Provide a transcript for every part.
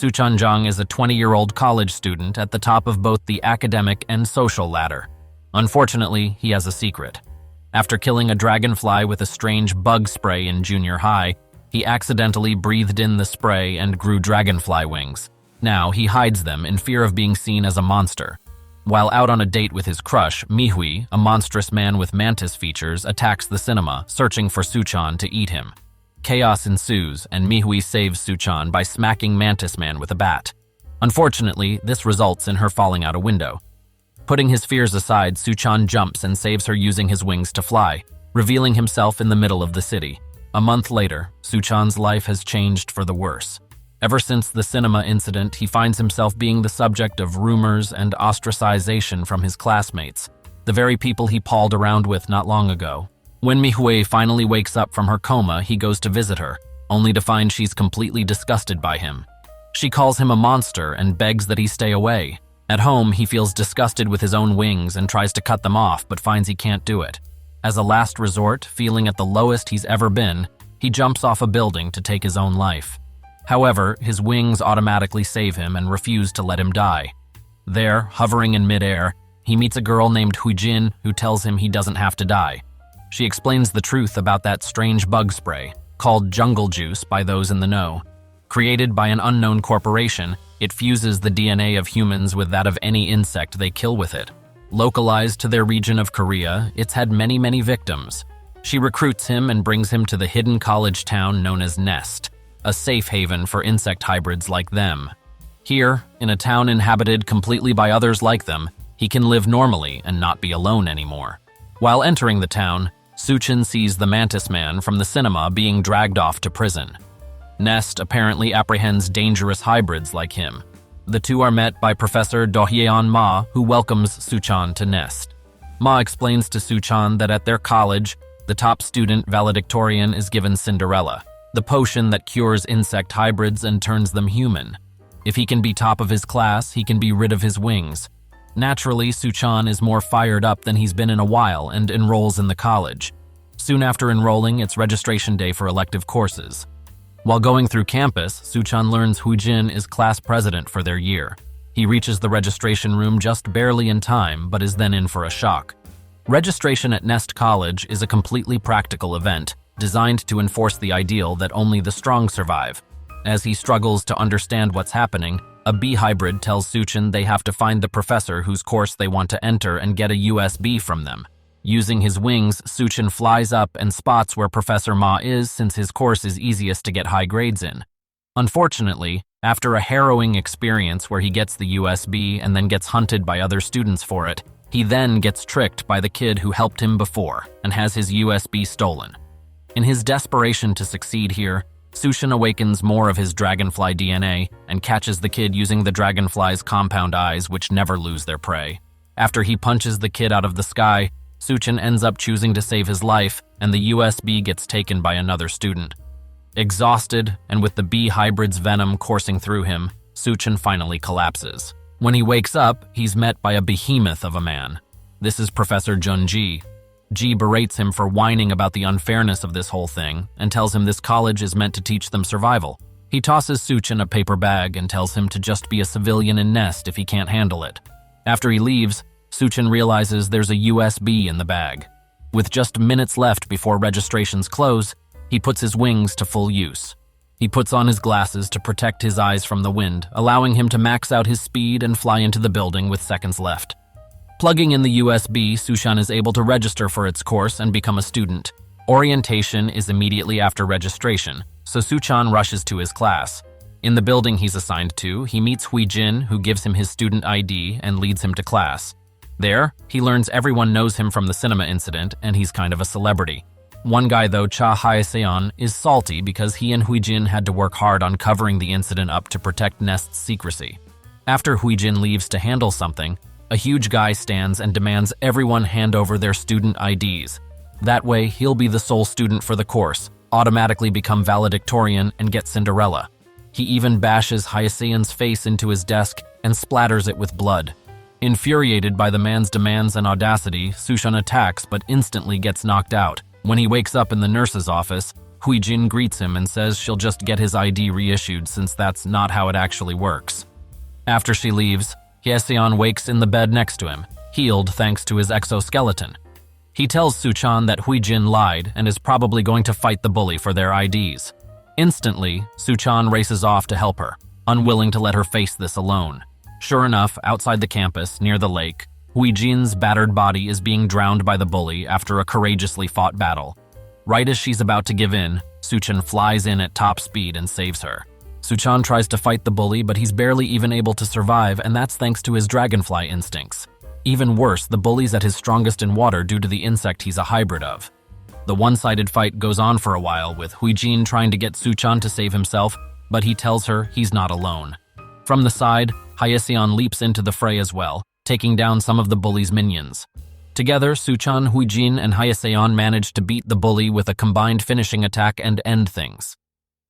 Suchan is a 20-year-old college student at the top of both the academic and social ladder. Unfortunately, he has a secret. After killing a dragonfly with a strange bug spray in junior high, he accidentally breathed in the spray and grew dragonfly wings. Now, he hides them in fear of being seen as a monster. While out on a date with his crush, Mihui, a monstrous man with mantis features, attacks the cinema, searching for Suchan to eat him. Chaos ensues, and Mihui saves Suchan by smacking Mantis Man with a bat. Unfortunately, this results in her falling out a window. Putting his fears aside, Suchan jumps and saves her using his wings to fly, revealing himself in the middle of the city. A month later, Suchan's life has changed for the worse. Ever since the cinema incident, he finds himself being the subject of rumors and ostracization from his classmates, the very people he palled around with not long ago. When Mihui finally wakes up from her coma, he goes to visit her, only to find she's completely disgusted by him. She calls him a monster and begs that he stay away. At home, he feels disgusted with his own wings and tries to cut them off, but finds he can't do it. As a last resort, feeling at the lowest he's ever been, he jumps off a building to take his own life. However, his wings automatically save him and refuse to let him die. There, hovering in midair, he meets a girl named Huijin who tells him he doesn't have to die. She explains the truth about that strange bug spray, called jungle juice by those in the know. Created by an unknown corporation, it fuses the DNA of humans with that of any insect they kill with it. Localized to their region of Korea, it's had many victims. She recruits him and brings him to the hidden college town known as Nest, a safe haven for insect hybrids like them. Here, in a town inhabited completely by others like them, he can live normally and not be alone anymore. While entering the town, Suchan sees the Mantis Man from the cinema being dragged off to prison. Nest apparently apprehends dangerous hybrids like him. The two are met by Professor Dohyeon Ma, who welcomes Suchan to Nest. Ma explains to Suchan that at their college, the top student valedictorian is given Cinderella, the potion that cures insect hybrids and turns them human. If he can be top of his class, he can be rid of his wings. Naturally, Suchan is more fired up than he's been in a while and enrolls in the college. Soon after enrolling, it's registration day for elective courses. While going through campus, Suchan learns Huijin is class president for their year. He reaches the registration room just barely in time, but is then in for a shock. Registration at Nest College is a completely practical event, designed to enforce the ideal that only the strong survive. As he struggles to understand what's happening, a bee hybrid tells Suchan they have to find the professor whose course they want to enter and get a USB from them. Using his wings, Suchan flies up and spots where Professor Ma is, since his course is easiest to get high grades in. Unfortunately, after a harrowing experience where he gets the USB and then gets hunted by other students for it, he then gets tricked by the kid who helped him before and has his USB stolen. In his desperation to succeed here, Suchan awakens more of his dragonfly DNA and catches the kid using the dragonfly's compound eyes, which never lose their prey. After he punches the kid out of the sky, Suchan ends up choosing to save his life, and the USB gets taken by another student. Exhausted, and with the bee hybrid's venom coursing through him, Suchan finally collapses. When he wakes up, he's met by a behemoth of a man. This is Professor Junji. Ji berates him for whining about the unfairness of this whole thing and tells him this college is meant to teach them survival. He tosses Suchan a paper bag and tells him to just be a civilian in Nest if he can't handle it. After he leaves, Suchan realizes there's a USB in the bag. With just minutes left before registrations close, he puts his wings to full use. He puts on his glasses to protect his eyes from the wind, allowing him to max out his speed and fly into the building with seconds left. Plugging in the USB, Suchan is able to register for its course and become a student. Orientation is immediately after registration, so Suchan rushes to his class. In the building he's assigned to, he meets Huijin, who gives him his student ID and leads him to class. There, he learns everyone knows him from the cinema incident, and he's kind of a celebrity. One guy, though, Cha Hae-seon, is salty because he and Huijin had to work hard on covering the incident up to protect Nest's secrecy. After Huijin leaves to handle something, a huge guy stands and demands everyone hand over their student IDs. That way, he'll be the sole student for the course, automatically become valedictorian, and get Cinderella. He even bashes Hae-seon's face into his desk and splatters it with blood. Infuriated by the man's demands and audacity, Suchan attacks but instantly gets knocked out. When he wakes up in the nurse's office, Huijin greets him and says she'll just get his ID reissued since that's not how it actually works. After she leaves, Hyeseon wakes in the bed next to him, healed thanks to his exoskeleton. He tells Suchan that Huijin lied and is probably going to fight the bully for their IDs. Instantly, Suchan races off to help her, unwilling to let her face this alone. Sure enough, outside the campus, near the lake, Huijin's battered body is being drowned by the bully after a courageously fought battle. Right as she's about to give in, Suchan flies in at top speed and saves her. Suchan tries to fight the bully, but he's barely even able to survive, and that's thanks to his dragonfly instincts. Even worse, the bully's at his strongest in water due to the insect he's a hybrid of. The one-sided fight goes on for a while, with Huijin trying to get Suchan to save himself, but he tells her he's not alone. From the side, Hyeseon leaps into the fray as well, taking down some of the bully's minions. Together, Suchan, Huijin, and Hyeseon manage to beat the bully with a combined finishing attack and end things.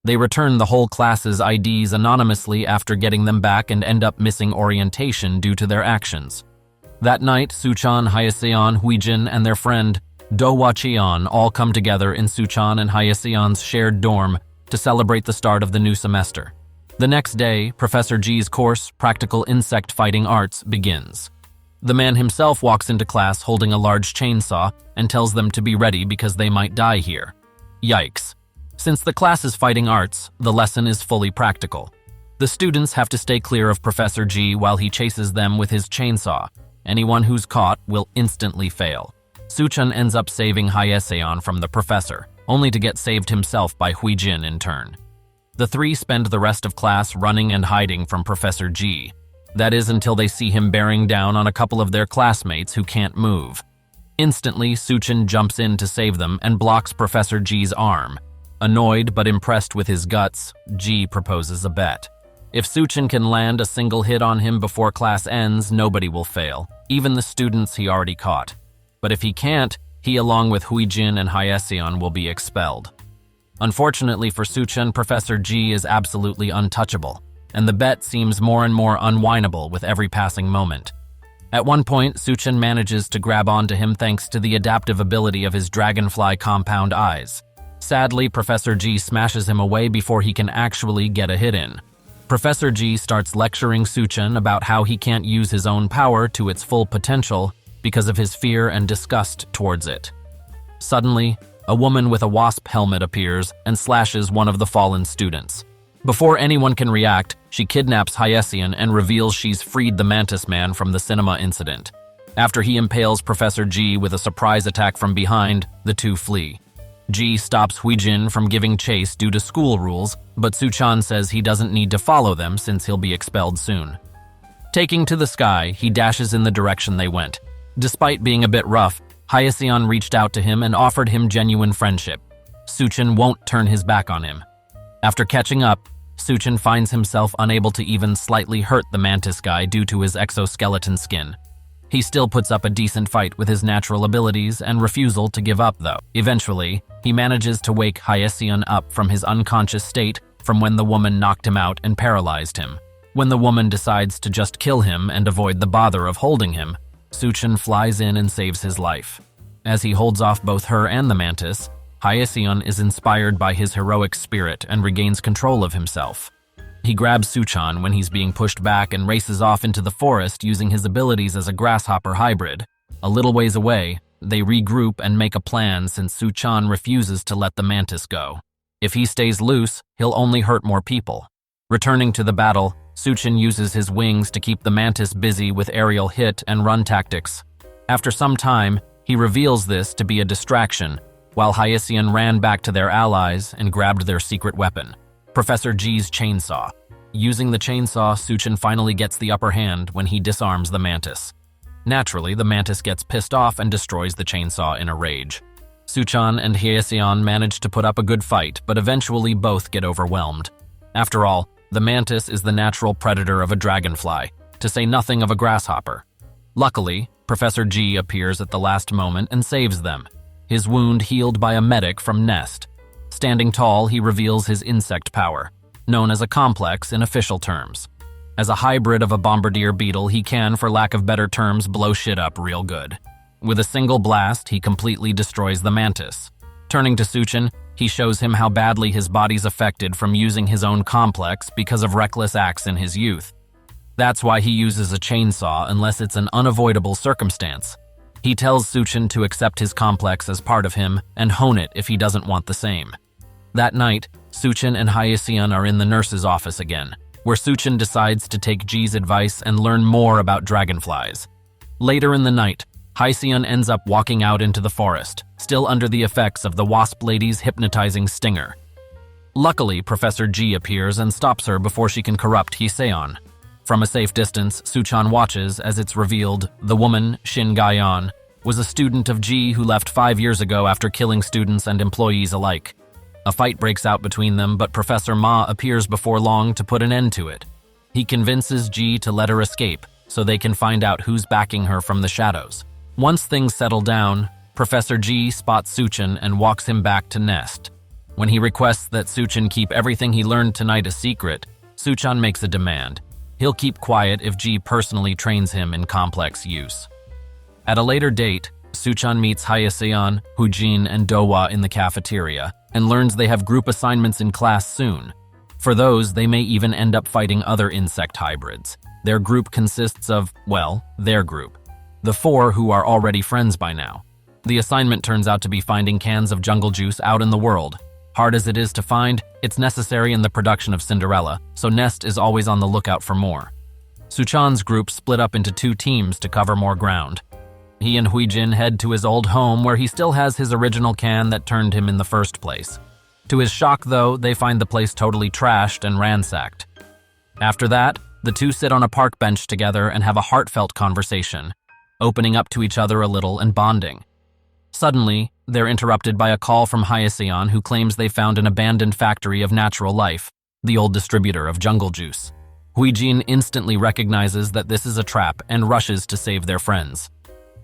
They return the whole class's IDs anonymously after getting them back and end up missing orientation due to their actions. That night, Suchan, Hyeseon, Huijin, and their friend Dohwa Cheon all come together in Suchan and Hyeseon's shared dorm to celebrate the start of the new semester. The next day, Professor G's course, Practical Insect Fighting Arts, begins. The man himself walks into class holding a large chainsaw and tells them to be ready because they might die here. Yikes. Since the class is fighting arts, the lesson is fully practical. The students have to stay clear of Professor G while he chases them with his chainsaw. Anyone who's caught will instantly fail. Suchan ends up saving Hyeseon from the professor, only to get saved himself by Huijin in turn. The three spend the rest of class running and hiding from Professor G. That is until they see him bearing down on a couple of their classmates who can't move. Instantly, Suchan jumps in to save them and blocks Professor G's arm. Annoyed but impressed with his guts, G proposes a bet. If Suchan can land a single hit on him before class ends, nobody will fail, even the students he already caught. But if he can't, he along with Huijin and Hyeseon will be expelled. Unfortunately for Suchan, Professor G is absolutely untouchable, and the bet seems more and more unwinnable with every passing moment. At one point, Suchan manages to grab onto him thanks to the adaptive ability of his dragonfly compound eyes. Sadly, Professor G smashes him away before he can actually get a hit in. Professor G starts lecturing Suchan about how he can't use his own power to its full potential because of his fear and disgust towards it. Suddenly, a woman with a wasp helmet appears and slashes one of the fallen students. Before anyone can react, she kidnaps Hyeseon and reveals she's freed the mantis man from the cinema incident. After he impales Professor G with a surprise attack from behind, the two flee. G stops Huijin from giving chase due to school rules, but Suchan says he doesn't need to follow them since he'll be expelled soon. Taking to the sky, he dashes in the direction they went. Despite being a bit rough, Hyeseon reached out to him and offered him genuine friendship. Suchan won't turn his back on him. After catching up, Suchan finds himself unable to even slightly hurt the mantis guy due to his exoskeleton skin. He still puts up a decent fight with his natural abilities and refusal to give up though. Eventually, he manages to wake Hyeseon up from his unconscious state from when the woman knocked him out and paralyzed him. When the woman decides to just kill him and avoid the bother of holding him, Suchan flies in and saves his life. As he holds off both her and the mantis, Hyeseon is inspired by his heroic spirit and regains control of himself. He grabs Suchan when he's being pushed back and races off into the forest using his abilities as a grasshopper hybrid. A little ways away, they regroup and make a plan since Suchan refuses to let the mantis go. If he stays loose, he'll only hurt more people. Returning to the battle, Suchan uses his wings to keep the mantis busy with aerial hit and run tactics. After some time, he reveals this to be a distraction, while Hyeseon ran back to their allies and grabbed their secret weapon, Professor G's chainsaw. Using the chainsaw, Suchan finally gets the upper hand when he disarms the mantis. Naturally, the mantis gets pissed off and destroys the chainsaw in a rage. Suchan and Hyeseon manage to put up a good fight, but eventually both get overwhelmed. After all, the mantis is the natural predator of a dragonfly, to say nothing of a grasshopper. Luckily, Professor G appears at the last moment and saves them, his wound healed by a medic from Nest. Standing tall, he reveals his insect power, known as a complex in official terms. As a hybrid of a bombardier beetle, he can, for lack of better terms, blow shit up real good. With a single blast, he completely destroys the mantis. Turning to Suchan, He shows him how badly his body's affected from using his own complex because of reckless acts in his youth. That's why he uses a chainsaw unless it's an unavoidable circumstance. He tells Suchin to accept his complex as part of him and hone it if he doesn't want the same. That night, Suchin and Hyaseon are in the nurse's office again, where Suchin decides to take Ji's advice and learn more about dragonflies. Later in the night, Hyaseon ends up walking out into the forest, still under the effects of the wasp lady's hypnotizing stinger. Luckily, Professor Ji appears and stops her before she can corrupt Hyaseon. From a safe distance, Suchan watches as it's revealed the woman, Shin Gaeon, was a student of Ji who left 5 years ago after killing students and employees alike. A fight breaks out between them, but Professor Ma appears before long to put an end to it. He convinces Ji to let her escape so they can find out who's backing her from the shadows. Once things settle down, Professor Ji spots Suchin and walks him back to Nest. When he requests that Suchin keep everything he learned tonight a secret, Suchan makes a demand. He'll keep quiet if Ji personally trains him in complex use. At a later date, Suchan meets Hyaseon, Hujin, and Dowa in the cafeteria and learns they have group assignments in class soon. For those, they may even end up fighting other insect hybrids. Their group consists of, well, their group. The 4 who are already friends by now. The assignment turns out to be finding cans of jungle juice out in the world. Hard as it is to find, it's necessary in the production of Cinderella, so Nest is always on the lookout for more. Suchan's group split up into 2 teams to cover more ground. He and Huijin head to his old home where he still has his original can that turned him in the first place. To his shock, though, they find the place totally trashed and ransacked. After that, the 2 sit on a park bench together and have a heartfelt conversation, opening up to each other a little and bonding. Suddenly, they're interrupted by a call from Hyaseon, who claims they found an abandoned factory of natural life, the old distributor of jungle juice. Huijin instantly recognizes that this is a trap and rushes to save their friends.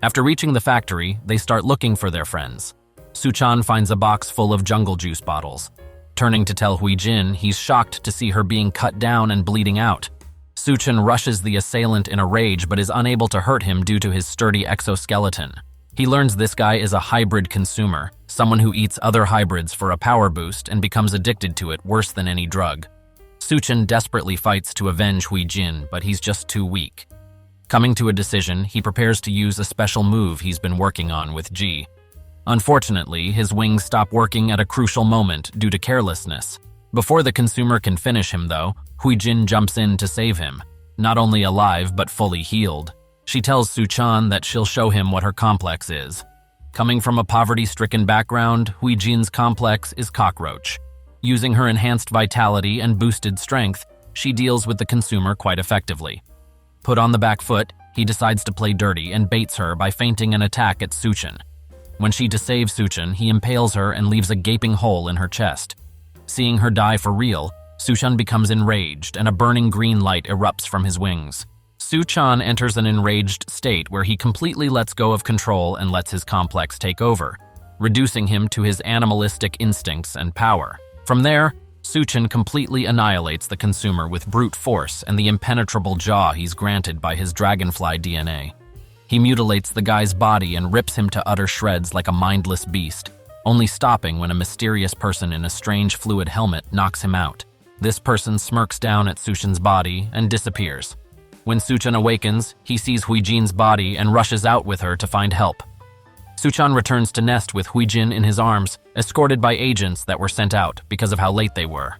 After reaching the factory, they start looking for their friends. Suchan finds a box full of jungle juice bottles. Turning to tell Huijin, he's shocked to see her being cut down and bleeding out. Suchan rushes the assailant in a rage but is unable to hurt him due to his sturdy exoskeleton. He learns this guy is a hybrid consumer, someone who eats other hybrids for a power boost and becomes addicted to it worse than any drug. Suchan desperately fights to avenge Huijin, but he's just too weak. Coming to a decision, he prepares to use a special move he's been working on with Ji. Unfortunately, his wings stop working at a crucial moment due to carelessness. Before the consumer can finish him, though, Huijin jumps in to save him, not only alive but fully healed. She tells Suchan that she'll show him what her complex is. Coming from a poverty-stricken background, Huijin's complex is Cockroach. Using her enhanced vitality and boosted strength, she deals with the consumer quite effectively. Put on the back foot, he decides to play dirty and baits her by feinting an attack at Suchin. When she saves Suchin, he impales her and leaves a gaping hole in her chest. Seeing her die for real, Suchan becomes enraged and a burning green light erupts from his wings. Suchan enters an enraged state where he completely lets go of control and lets his complex take over, reducing him to his animalistic instincts and power. From there, Suchan completely annihilates the consumer with brute force and the impenetrable jaw he's granted by his dragonfly DNA. He mutilates the guy's body and rips him to utter shreds like a mindless beast, only stopping when a mysterious person in a strange fluid helmet knocks him out. This person smirks down at Suchan's body and disappears. When Suchan awakens, he sees Huijin's body and rushes out with her to find help. Suchan returns to Nest with Huijin in his arms, escorted by agents that were sent out because of how late they were.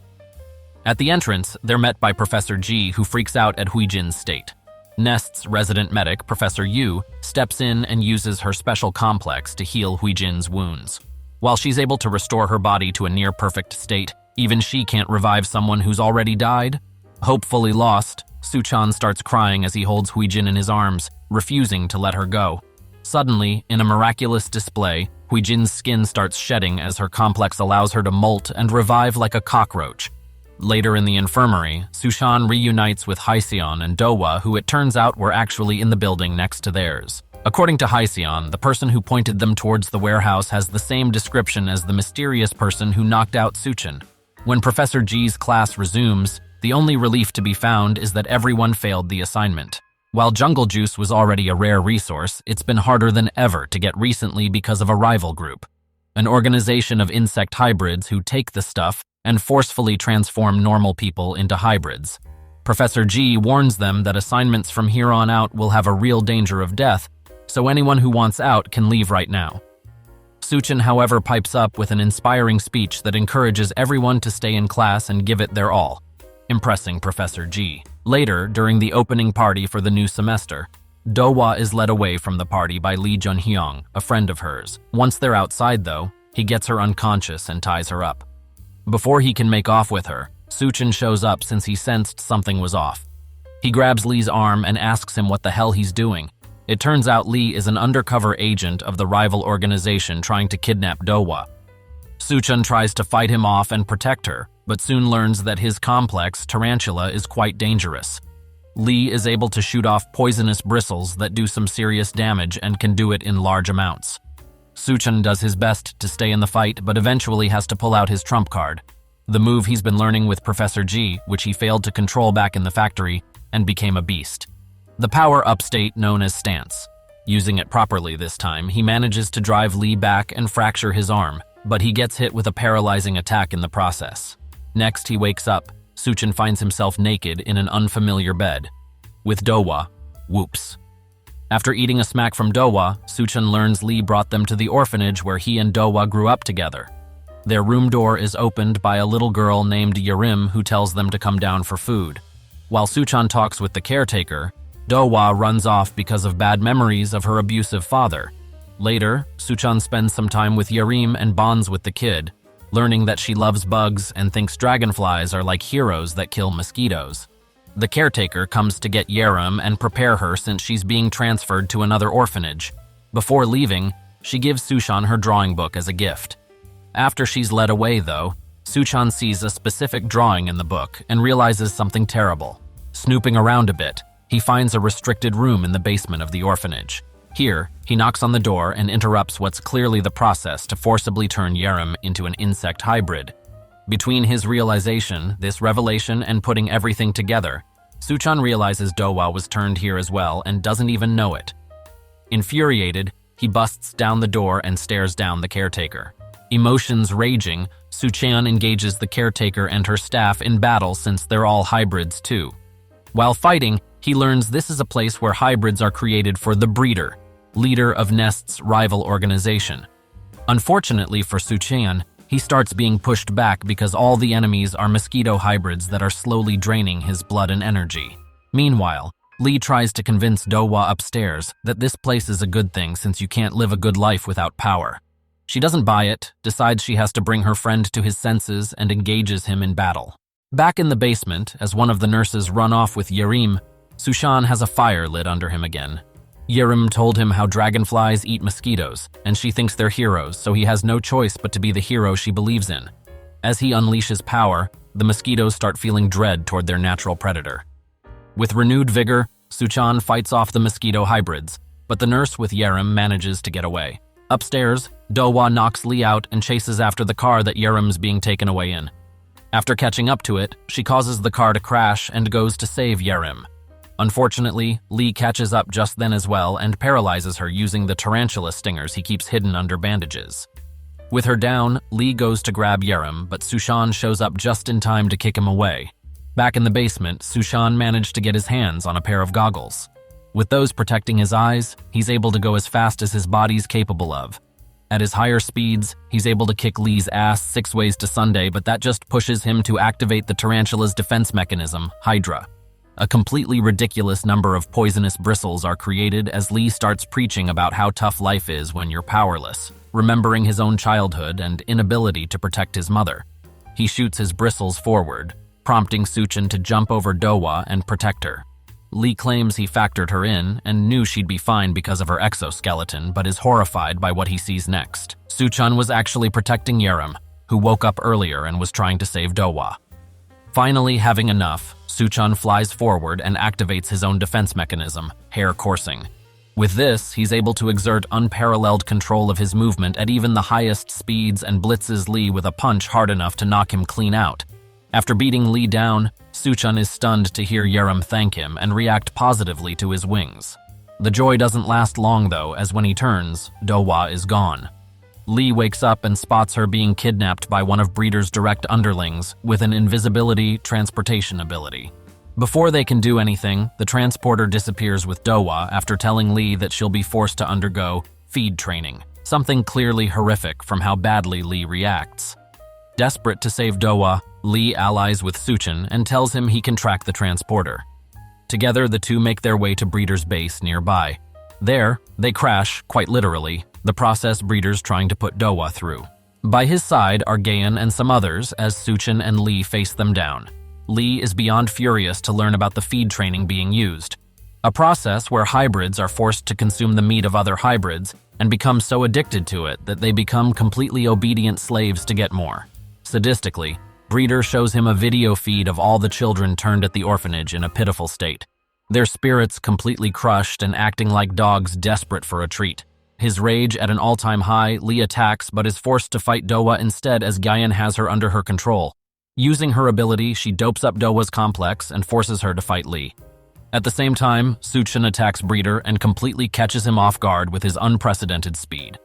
At the entrance, they're met by Professor Ji, who freaks out at Huijin's state. Nest's resident medic, Professor Yu, steps in and uses her special complex to heal Huijin's wounds. While she's able to restore her body to a near-perfect state, even she can't revive someone who's already died. Hopefully lost, Suchan starts crying as he holds Huijin in his arms, refusing to let her go. Suddenly, in a miraculous display, Huijin's skin starts shedding as her complex allows her to molt and revive like a cockroach. Later in the infirmary, Suchan reunites with Hyaseon and Dowa, who it turns out were actually in the building next to theirs. According to Hyaseon, the person who pointed them towards the warehouse has the same description as the mysterious person who knocked out Suchan. When Professor Ji's class resumes, the only relief to be found is that everyone failed the assignment. While jungle juice was already a rare resource, it's been harder than ever to get recently because of a rival group. an organization of insect hybrids who take the stuff and forcefully transform normal people into hybrids. Professor G warns them that assignments from here on out will have a real danger of death, so anyone who wants out can leave right now. Suchin, however, pipes up with an inspiring speech that encourages everyone to stay in class and give it their all, impressing Professor G. Later, during the opening party for the new semester, Do-hwa is led away from the party by Lee Jun-hyung, a friend of hers. Once they're outside, though, he gets her unconscious and ties her up. Before he can make off with her, Suchin shows up since he sensed something was off. He grabs Lee's arm and asks him what the hell he's doing. It turns out Lee is an undercover agent of the rival organization trying to kidnap Do-hwa. Suchin tries to fight him off and protect her, but soon learns that his complex, tarantula, is quite dangerous. Lee is able to shoot off poisonous bristles that do some serious damage and can do it in large amounts. Suchin does his best to stay in the fight, but eventually has to pull out his trump card, the move he's been learning with Professor G, which he failed to control back in the factory, and became a beast. The power-up state known as stance. Using it properly this time, he manages to drive Lee back and fracture his arm, but he gets hit with a paralyzing attack in the process. Next, he wakes up. Suchin finds himself naked in an unfamiliar bed. With Do-hwa, whoops. After eating a smack from Do-hwa, Suchin learns Lee brought them to the orphanage where he and Do-hwa grew up together. Their room door is opened by a little girl named Yerim who tells them to come down for food. While Suchan talks with the caretaker, Do-hwa runs off because of bad memories of her abusive father. Later, Suchan spends some time with Yerim and bonds with the kid, learning that she loves bugs and thinks dragonflies are like heroes that kill mosquitoes. The caretaker comes to get Yerim and prepare her since she's being transferred to another orphanage. Before leaving, she gives Suchan her drawing book as a gift. After she's led away, though, Suchan sees a specific drawing in the book and realizes something terrible. Snooping around a bit, he finds a restricted room in the basement of the orphanage. Here, he knocks on the door and interrupts what's clearly the process to forcibly turn Yerim into an insect hybrid. Between his realization, this revelation, and putting everything together, Suchan realizes Do-hwa was turned here as well and doesn't even know it. Infuriated, he busts down the door and stares down the caretaker. Emotions raging, Suchan engages the caretaker and her staff in battle since they're all hybrids too. While fighting, he learns this is a place where hybrids are created for the breeder, leader of Nest's rival organization. Unfortunately for Suchan, he starts being pushed back because all the enemies are mosquito hybrids that are slowly draining his blood and energy. Meanwhile, Lee tries to convince Do-hwa upstairs that this place is a good thing since you can't live a good life without power. She doesn't buy it, decides she has to bring her friend to his senses, and engages him in battle. Back in the basement, as one of the nurses run off with Yerim, Suchan has a fire lit under him again. Yerim told him how dragonflies eat mosquitoes, and she thinks they're heroes, so he has no choice but to be the hero she believes in. As he unleashes power, the mosquitoes start feeling dread toward their natural predator. With renewed vigor, Suchan fights off the mosquito hybrids, but the nurse with Yerim manages to get away. Upstairs, Do-hwa knocks Lee out and chases after the car that Yerim's being taken away in. After catching up to it, she causes the car to crash and goes to save Yerim. Unfortunately, Lee catches up just then as well and paralyzes her using the tarantula stingers he keeps hidden under bandages. With her down, Lee goes to grab Yerim, but Suchan shows up just in time to kick him away. Back in the basement, Suchan managed to get his hands on a pair of goggles. With those protecting his eyes, he's able to go as fast as his body's capable of. At his higher speeds, he's able to kick Lee's ass 6 ways to Sunday, but that just pushes him to activate the tarantula's defense mechanism, Hydra. A completely ridiculous number of poisonous bristles are created as Lee starts preaching about how tough life is when you're powerless, remembering his own childhood and inability to protect his mother. He shoots his bristles forward, prompting Suchan to jump over Do-hwa and protect her. Lee claims he factored her in and knew she'd be fine because of her exoskeleton, but is horrified by what he sees next. Suchan was actually protecting Yerim, who woke up earlier and was trying to save Do-hwa. Finally having enough, Suchan flies forward and activates his own defense mechanism, hair coursing. With this, he's able to exert unparalleled control of his movement at even the highest speeds and blitzes Lee with a punch hard enough to knock him clean out. After beating Lee down, Suchan is stunned to hear Yerim thank him and react positively to his wings. The joy doesn't last long though, as when he turns, Do-hwa is gone. Lee wakes up and spots her being kidnapped by one of Breeder's direct underlings with an invisibility transportation ability. Before they can do anything, the transporter disappears with Dowa after telling Lee that she'll be forced to undergo feed training, something clearly horrific from how badly Lee reacts. Desperate to save Dowa, Lee allies with Suchin and tells him he can track the transporter. Together, the two make their way to Breeder's base nearby. There, they crash, quite literally, the process Breeder's trying to put Dowa through. By his side are Gayan and some others as Suchin and Lee face them down. Lee is beyond furious to learn about the feed training being used, a process where hybrids are forced to consume the meat of other hybrids and become so addicted to it that they become completely obedient slaves to get more. Sadistically, Breeder shows him a video feed of all the children turned at the orphanage in a pitiful state, their spirits completely crushed and acting like dogs desperate for a treat. His rage at an all-time high, Lee attacks but is forced to fight Dowa instead as Gayan has her under her control. Using her ability, she dopes up Dowa's complex and forces her to fight Lee. At the same time, Suchin attacks Breeder and completely catches him off guard with his unprecedented speed.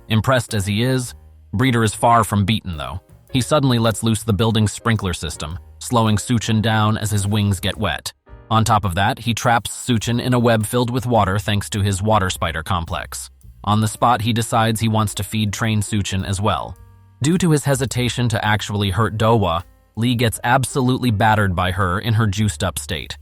Impressed as he is, Breeder is far from beaten though. He suddenly lets loose the building's sprinkler system, slowing Suchin down as his wings get wet. On top of that, he traps Suchin in a web filled with water thanks to his water spider complex. On the spot, he decides he wants to feed train Suchin as well. Due to his hesitation to actually hurt Dowa, Lee gets absolutely battered by her in her juiced-up state.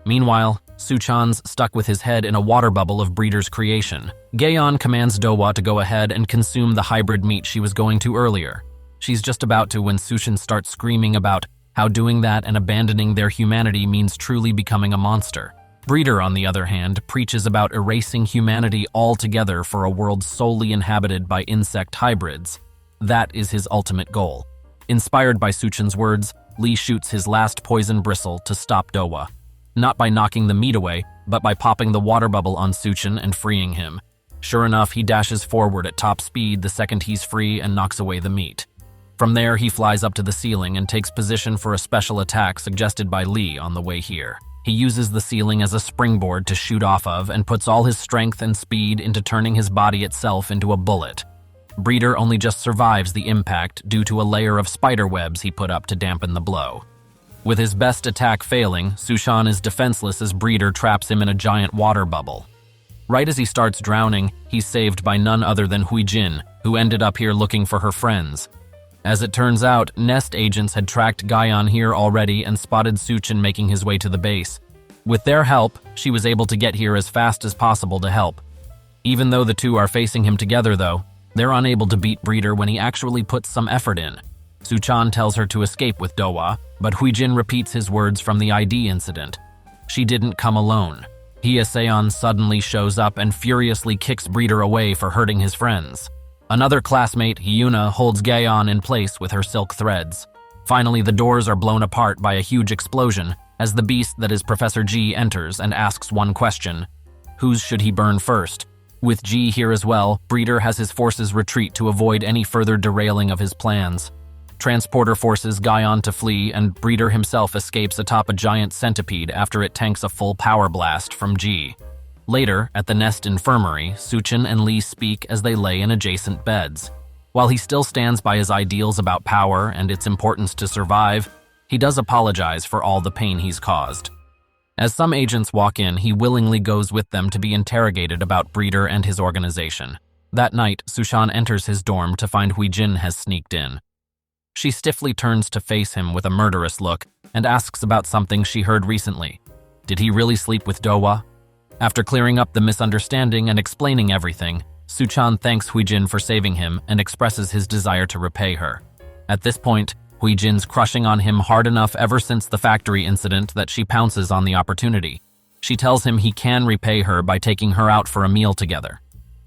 Meanwhile, Suchan's stuck with his head in a water bubble of Breeder's creation. Gayan commands Dowa to go ahead and consume the hybrid meat she was going to earlier. She's just about to when Suchin starts screaming about how doing that and abandoning their humanity means truly becoming a monster. Breeder, on the other hand, preaches about erasing humanity altogether for a world solely inhabited by insect hybrids. That is his ultimate goal. Inspired by Suchin's words, Lee shoots his last poison bristle to stop Dowa. Not by knocking the meat away, but by popping the water bubble on Suchin and freeing him. Sure enough, he dashes forward at top speed the second he's free and knocks away the meat. From there, he flies up to the ceiling and takes position for a special attack suggested by Lee on the way here. He uses the ceiling as a springboard to shoot off of and puts all his strength and speed into turning his body itself into a bullet. Breeder only just survives the impact due to a layer of spider webs he put up to dampen the blow. With his best attack failing, Suchin is defenseless as Breeder traps him in a giant water bubble. Right as he starts drowning, he's saved by none other than Huijin, who ended up here looking for her friends. As it turns out, Nest agents had tracked Gayan here already and spotted Suchin making his way to the base. With their help, she was able to get here as fast as possible to help. Even though the two are facing him together though, they're unable to beat Breeder when he actually puts some effort in. Suchin tells her to escape with Dowa, but Huijin repeats his words from the ID incident. She didn't come alone. Hyeseon suddenly shows up and furiously kicks Breeder away for hurting his friends. Another classmate, Hyuna, holds Gayan in place with her silk threads. Finally, the doors are blown apart by a huge explosion as the beast that is Professor G enters and asks one question: whose should he burn first? With G here as well, Breeder has his forces retreat to avoid any further derailing of his plans. Transporter forces Gayan to flee, and Breeder himself escapes atop a giant centipede after it tanks a full power blast from G. Later, at the Nest Infirmary, Suchin and Lee speak as they lay in adjacent beds. While he still stands by his ideals about power and its importance to survive, he does apologize for all the pain he's caused. As some agents walk in, he willingly goes with them to be interrogated about Breeder and his organization. That night, Suchin enters his dorm to find Huijin has sneaked in. She stiffly turns to face him with a murderous look and asks about something she heard recently. Did he really sleep with Dowa? After clearing up the misunderstanding and explaining everything, Suchin thanks Huijin for saving him and expresses his desire to repay her. At this point, Huijin's crushing on him hard enough ever since the factory incident that she pounces on the opportunity. She tells him he can repay her by taking her out for a meal together.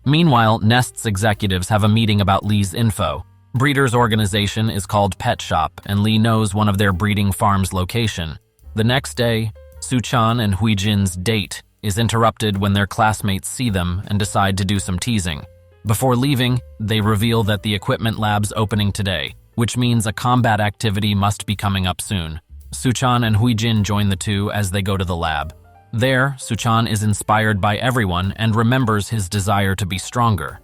Meanwhile, Nest's executives have a meeting about Lee's info. Breeder's organization is called Pet Shop, and Lee knows one of their breeding farm's location. The next day, Suchin and Huijin's date is interrupted when their classmates see them and decide to do some teasing. Before leaving, they reveal that the equipment lab's opening today, which means a combat activity must be coming up soon. Suchin and Huijin join the two as they go to the lab. There, Suchin is inspired by everyone and remembers his desire to be stronger.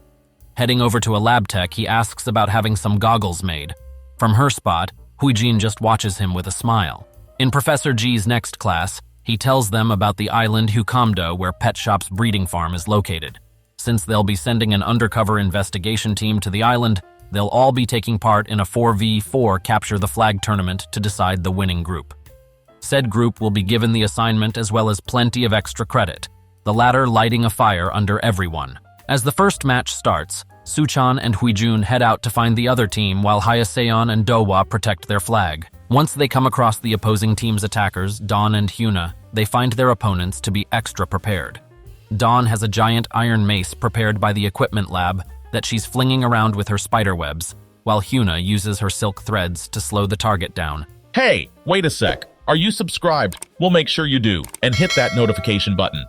Heading over to a lab tech, he asks about having some goggles made. From her spot, Huijin just watches him with a smile. In Professor G's next class, he tells them about the island Hukamdo where Pet Shop's breeding farm is located. Since they'll be sending an undercover investigation team to the island, they'll all be taking part in a 4v4 capture the flag tournament to decide the winning group. Said group will be given the assignment as well as plenty of extra credit, the latter lighting a fire under everyone. As the first match starts, Suchan and Huijun head out to find the other team while Hayaseon and Dowa protect their flag. Once they come across the opposing team's attackers, Dawn and Hyuna, they find their opponents to be extra prepared. Dawn has a giant iron mace prepared by the equipment lab that she's flinging around with her spider webs, while Hyuna uses her silk threads to slow the target down. Hey, wait a sec. Are you subscribed? We'll make sure you do, and hit that notification button.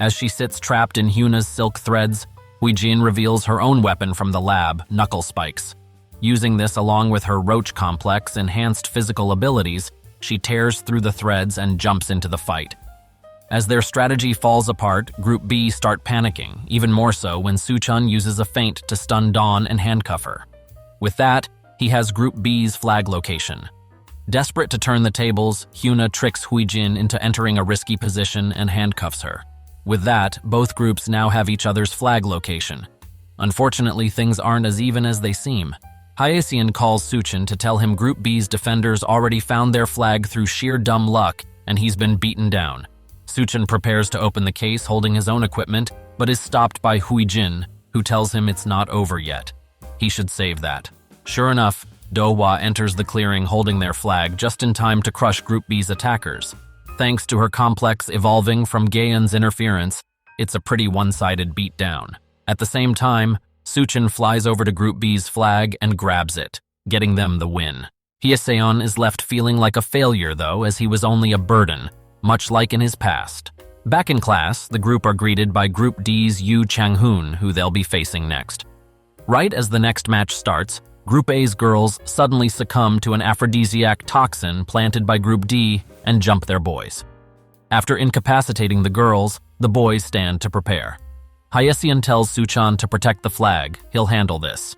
As she sits trapped in Hyuna's silk threads, Huijin reveals her own weapon from the lab, knuckle spikes. Using this along with her roach complex enhanced physical abilities, she tears through the threads and jumps into the fight. As their strategy falls apart, Group B start panicking, even more so when Suchun uses a feint to stun Dawn and handcuff her. With that, he has Group B's flag location. Desperate to turn the tables, Hyuna tricks Huijin into entering a risky position and handcuffs her. With that, both groups now have each other's flag location. Unfortunately, things aren't as even as they seem. Hayaseon calls Suchun to tell him Group B's defenders already found their flag through sheer dumb luck, and he's been beaten down. Suchun prepares to open the case holding his own equipment, but is stopped by Huijin, who tells him it's not over yet. He should save that. Sure enough, Dowa enters the clearing holding their flag just in time to crush Group B's attackers. Thanks to her complex evolving from Gaeon's interference, it's a pretty one-sided beatdown. At the same time, Suchun flies over to Group B's flag and grabs it, getting them the win. Hayaseon is left feeling like a failure though, as he was only a burden, much like in his past. Back in class, the group are greeted by Group D's Yu Chang-hoon, who they'll be facing next. Right as the next match starts, Group A's girls suddenly succumb to an aphrodisiac toxin planted by Group D and jump their boys. After incapacitating the girls, the boys stand to prepare. Hayaseon tells Suchan to protect the flag, he'll handle this.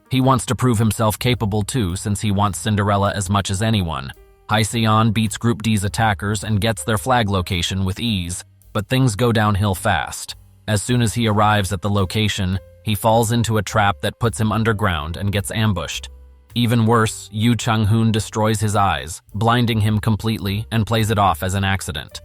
He wants to prove himself capable too, since he wants Cinderella as much as anyone. Hayaseon beats Group D's attackers and gets their flag location with ease, but things go downhill fast. As soon as he arrives at the location, he falls into a trap that puts him underground and gets ambushed. Even worse, Yu Chang-hoon destroys his eyes, blinding him completely and plays it off as an accident.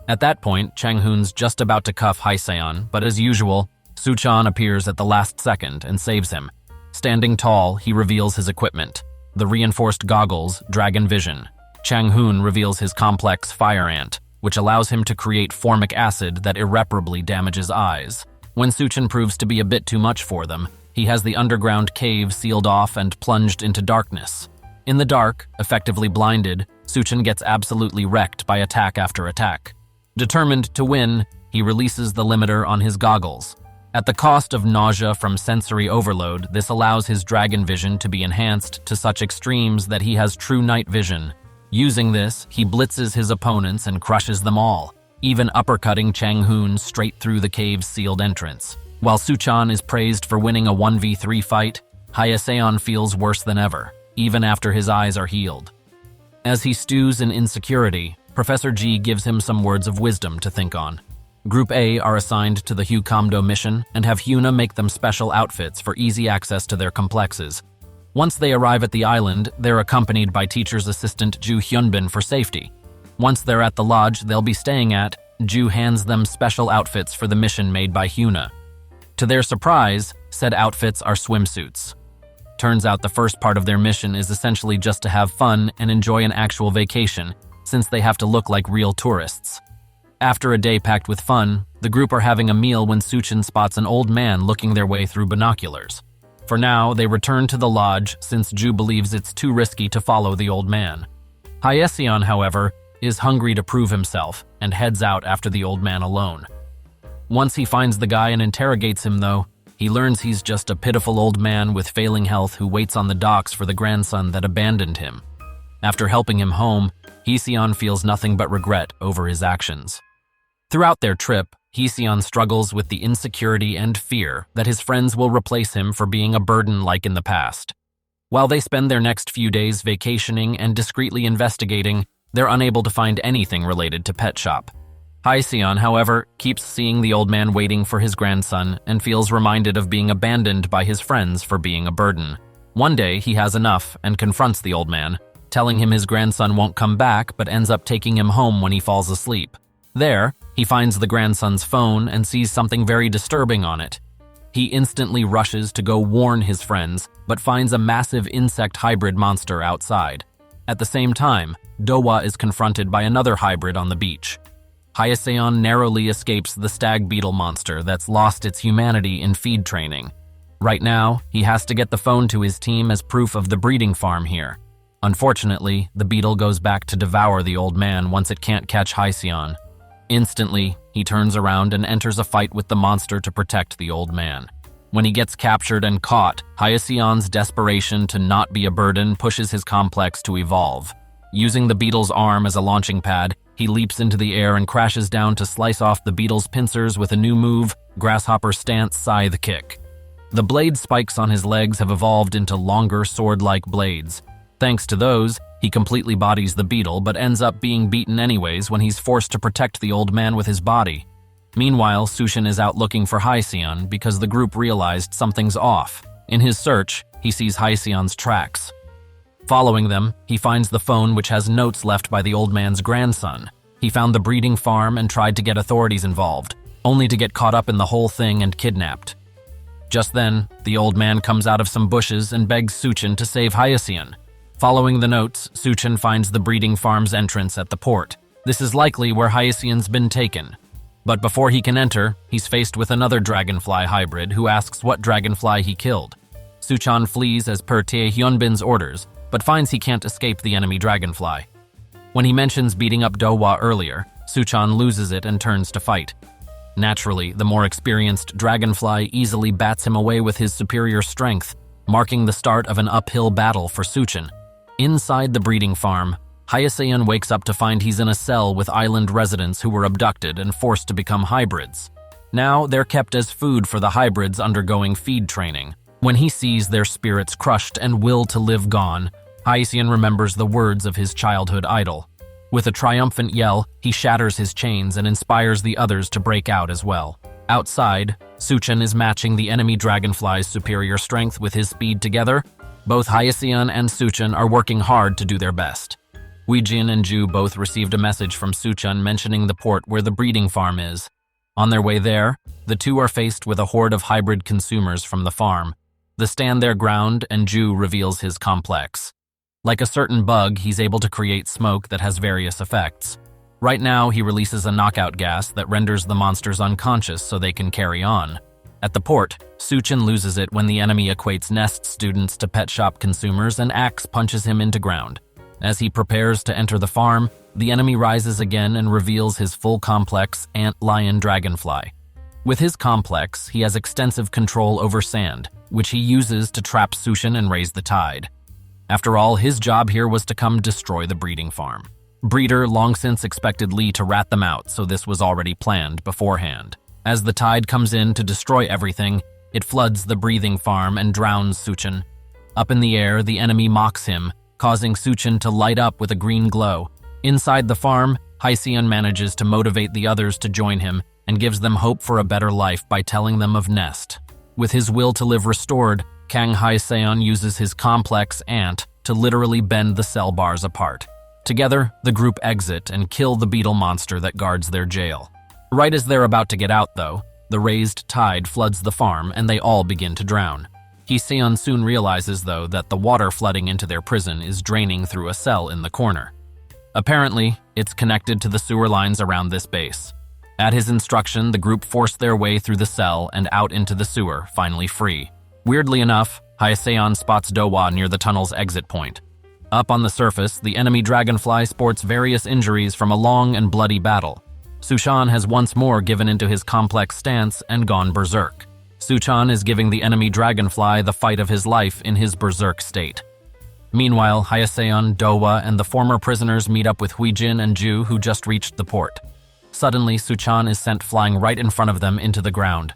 At that point, Chang-hoon's just about to cuff Hayaseon, but as usual, Suchan appears at the last second and saves him. Standing tall, he reveals his equipment, the reinforced goggles, Dragon Vision. Chang-hoon reveals his complex Fire Ant, which allows him to create formic acid that irreparably damages eyes. When Suchan proves to be a bit too much for them, he has the underground cave sealed off and plunged into darkness. In the dark, effectively blinded, Suchan gets absolutely wrecked by attack after attack. Determined to win, he releases the limiter on his goggles. At the cost of nausea from sensory overload, this allows his dragon vision to be enhanced to such extremes that he has true night vision. Using this, he blitzes his opponents and crushes them all, even uppercutting Chang-hoon straight through the cave's sealed entrance. While Suchan is praised for winning a 1v3 fight, Hayaseon feels worse than ever, even after his eyes are healed. As he stews in insecurity, Professor G gives him some words of wisdom to think on. Group A are assigned to the Hukamdo mission and have Hyuna make them special outfits for easy access to their complexes. Once they arrive at the island, they're accompanied by teacher's assistant Ju Hyunbin for safety. Once they're at the lodge they'll be staying at, Ju hands them special outfits for the mission made by Hyuna. To their surprise, said outfits are swimsuits. Turns out the first part of their mission is essentially just to have fun and enjoy an actual vacation, since they have to look like real tourists. After a day packed with fun, the group are having a meal when Suchan spots an old man looking their way through binoculars. For now, they return to the lodge since Ju believes it's too risky to follow the old man. Hayaseon, however, is hungry to prove himself and heads out after the old man alone. Once he finds the guy and interrogates him though, he learns he's just a pitiful old man with failing health who waits on the docks for the grandson that abandoned him. After helping him home, Hayaseon feels nothing but regret over his actions. Throughout their trip, Heseon struggles with the insecurity and fear that his friends will replace him for being a burden like in the past. While they spend their next few days vacationing and discreetly investigating, they're unable to find anything related to Pet Shop. Heseon, however, keeps seeing the old man waiting for his grandson and feels reminded of being abandoned by his friends for being a burden. One day, he has enough and confronts the old man, telling him his grandson won't come back but ends up taking him home when he falls asleep. There, he finds the grandson's phone and sees something very disturbing on it. He instantly rushes to go warn his friends, but finds a massive insect hybrid monster outside. At the same time, Dowa is confronted by another hybrid on the beach. Heseon narrowly escapes the stag beetle monster that's lost its humanity in feed training. Right now, he has to get the phone to his team as proof of the breeding farm here. Unfortunately, the beetle goes back to devour the old man once it can't catch Heseon. Instantly, he turns around and enters a fight with the monster to protect the old man. When he gets captured and caught, Heseon's desperation to not be a burden pushes his complex to evolve. Using the beetle's arm as a launching pad, he leaps into the air and crashes down to slice off the beetle's pincers with a new move, Grasshopper Stance Scythe Kick. The blade spikes on his legs have evolved into longer sword-like blades. Thanks to those, he completely bodies the beetle but ends up being beaten anyways when he's forced to protect the old man with his body. Meanwhile, Sushin is out looking for Heseon because the group realized something's off. In his search, he sees Heseon's tracks. Following them, he finds the phone which has notes left by the old man's grandson. He found the breeding farm and tried to get authorities involved, only to get caught up in the whole thing and kidnapped. Just then, the old man comes out of some bushes and begs Suchin to save Heseon. Following the notes, Suchin finds the breeding farm's entrance at the port. This is likely where Heseon's been taken. But before he can enter, he's faced with another dragonfly hybrid who asks what dragonfly he killed. Suchan flees as per Tae Hyunbin's orders, but finds he can't escape the enemy dragonfly. When he mentions beating up Dowa earlier, Suchan loses it and turns to fight. Naturally, the more experienced dragonfly easily bats him away with his superior strength, marking the start of an uphill battle for Suchin. Inside the breeding farm, Heseon wakes up to find he's in a cell with island residents who were abducted and forced to become hybrids. Now they're kept as food for the hybrids undergoing feed training. When he sees their spirits crushed and will to live gone, Heseon remembers the words of his childhood idol. With a triumphant yell, he shatters his chains and inspires the others to break out as well. Outside, Suchin is matching the enemy dragonfly's superior strength with his speed together. Both Heseon and Suchin are working hard to do their best. Huijin and Ju both received a message from Suchin mentioning the port where the breeding farm is. On their way there, the two are faced with a horde of hybrid consumers from the farm. They stand their ground and Ju reveals his complex. Like a certain bug, he's able to create smoke that has various effects. Right now, he releases a knockout gas that renders the monsters unconscious so they can carry on. At the port, Suchin loses it when the enemy equates Nest students to pet shop consumers and Axe punches him into ground. As he prepares to enter the farm, the enemy rises again and reveals his full complex ant-lion dragonfly. With his complex, he has extensive control over sand, which he uses to trap Suchin and raise the tide. After all, his job here was to come destroy the breeding farm. Breeder long since expected Lee to rat them out, so this was already planned beforehand. As the tide comes in to destroy everything, it floods the breeding farm and drowns Suchin. Up in the air, the enemy mocks him, causing Suchin to light up with a green glow. Inside the farm, Heseon manages to motivate the others to join him and gives them hope for a better life by telling them of Nest. With his will to live restored, Kang Heseon uses his complex ant to literally bend the cell bars apart. Together, the group exit and kill the beetle monster that guards their jail. Right as they're about to get out, though, the raised tide floods the farm and they all begin to drown. Heseon soon realizes, though, that the water flooding into their prison is draining through a cell in the corner. Apparently, it's connected to the sewer lines around this base. At his instruction, the group forced their way through the cell and out into the sewer, finally free. Weirdly enough, Heseon spots Dowa near the tunnel's exit point. Up on the surface, the enemy dragonfly sports various injuries from a long and bloody battle. Suchan has once more given into his complex stance and gone berserk. Suchan is giving the enemy dragonfly the fight of his life in his berserk state. Meanwhile, Heseon, Dowa, and the former prisoners meet up with Huijin and Ju, who just reached the port. Suddenly, Suchan is sent flying right in front of them into the ground.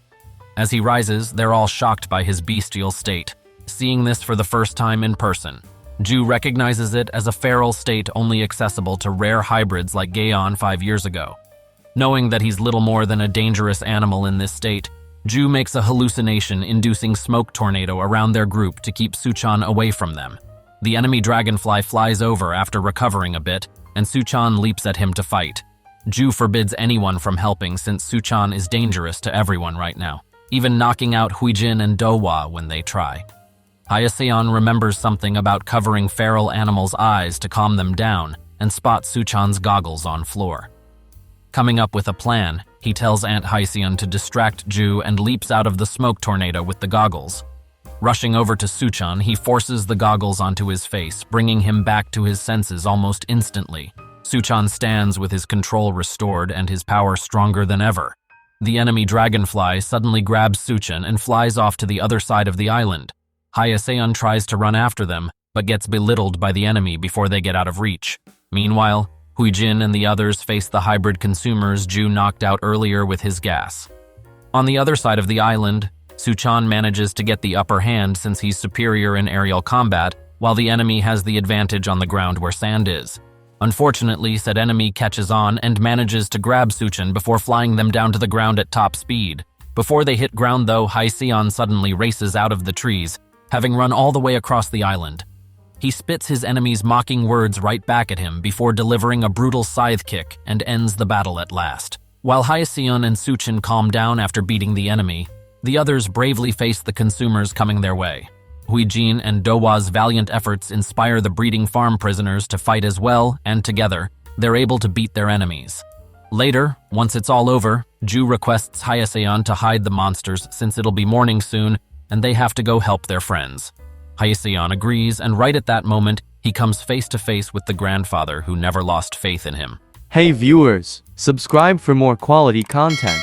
As he rises, they're all shocked by his bestial state. Seeing this for the first time in person, Ju recognizes it as a feral state only accessible to rare hybrids like Gaon 5 years ago. Knowing that he's little more than a dangerous animal in this state, Ju makes a hallucination-inducing smoke tornado around their group to keep Suchan away from them. The enemy dragonfly flies over after recovering a bit, and Suchan leaps at him to fight. Ju forbids anyone from helping since Suchan is dangerous to everyone right now, even knocking out Huijin and Dohwa when they try. Hyaseon remembers something about covering feral animals' eyes to calm them down and spots Suchan's goggles on floor. Coming up with a plan, he tells Aunt Hyaseon to distract Ju and leaps out of the smoke tornado with the goggles. Rushing over to Suchan, he forces the goggles onto his face, bringing him back to his senses almost instantly. Suchan stands with his control restored and his power stronger than ever. The enemy dragonfly suddenly grabs Suchan and flies off to the other side of the island. Hyaseon tries to run after them, but gets belittled by the enemy before they get out of reach. Meanwhile, Huijin and the others face the hybrid consumers Ju knocked out earlier with his gas. On the other side of the island, Suchan manages to get the upper hand since he's superior in aerial combat, while the enemy has the advantage on the ground where sand is. Unfortunately, said enemy catches on and manages to grab Suchan before flying them down to the ground at top speed. Before they hit ground though, Hyaseon suddenly races out of the trees, having run all the way across the island. He spits his enemy's mocking words right back at him before delivering a brutal scythe kick and ends the battle at last. While Hyaseon and Suchan calm down after beating the enemy, the others bravely face the consumers coming their way. Huijin and Dohwa's valiant efforts inspire the breeding farm prisoners to fight as well, and together, they're able to beat their enemies. Later, once it's all over, Ju requests Hyaseon to hide the monsters since it'll be morning soon and they have to go help their friends. Hyaseon agrees, and right at that moment, he comes face to face with the grandfather who never lost faith in him. Hey viewers, subscribe for more quality content.